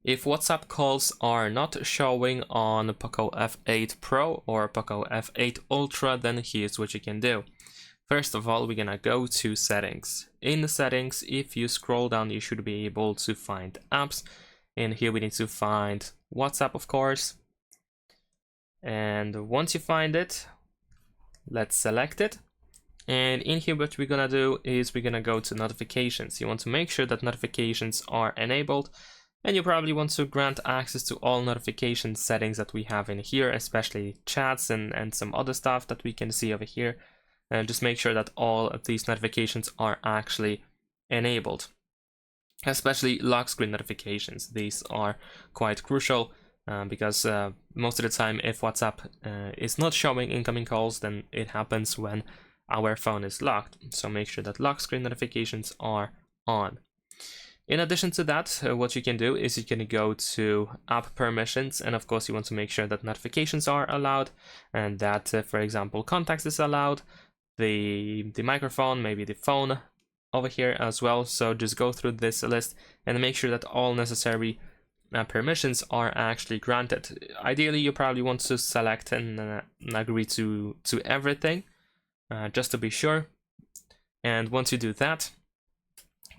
If WhatsApp calls are not showing on POCO F8 Pro or POCO F8 Ultra, then here's what you can do. First of all, we're gonna go to settings. In the settings, if you scroll down, you should be able to find apps. And here we need to find WhatsApp, of course. And once you find it, let's select it. And in here, what we're gonna do is we're gonna go to notifications. You want to make sure that notifications are enabled. And you probably want to grant access to all notification settings that we have in here, especially chats and some other stuff that we can see over here. And just make sure that all of these notifications are actually enabled, especially lock screen notifications. These are quite crucial because most of the time, if WhatsApp is not showing incoming calls, then it happens when our phone is locked. So make sure that lock screen notifications are on. In addition to that, what you can do is you can go to app permissions, and of course you want to make sure that notifications are allowed and that, for example, contacts is allowed, the microphone, maybe the phone over here as well. So just go through this list and make sure that all necessary permissions are actually granted. Ideally, you probably want to select and agree to everything, just to be sure. And once you do that,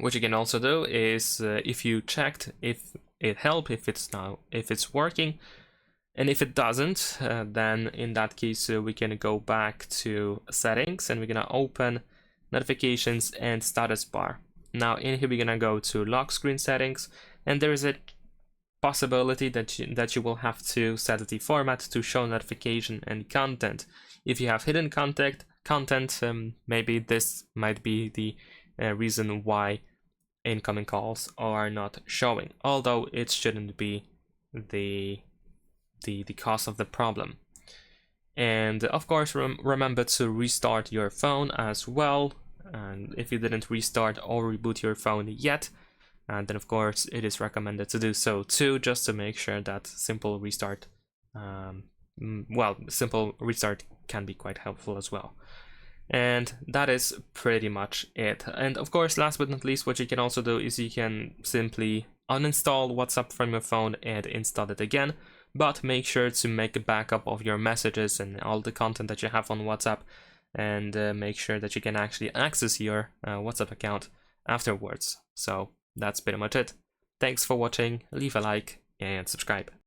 what you can also do is if you checked if it helped, if it's working, and if it doesn't, then in that case we can go back to settings and we're gonna open notifications and status bar. Now in here we're gonna go to lock screen settings, and there is a possibility that you will have to set the format to show notification and content. If you have hidden content, maybe this might be the reason why incoming calls are not showing, although it shouldn't be the cause of the problem. And of course, remember to restart your phone as well. And if you didn't restart or reboot your phone yet, then of course it is recommended to do so too, just to make sure that simple restart can be quite helpful as well. And that is pretty much it. And of course, last but not least, what you can also do is you can simply uninstall WhatsApp from your phone and install it again, but make sure to make a backup of your messages and all the content that you have on WhatsApp, and make sure that you can actually access your WhatsApp account afterwards. So that's pretty much it. Thanks for watching, leave a like and subscribe.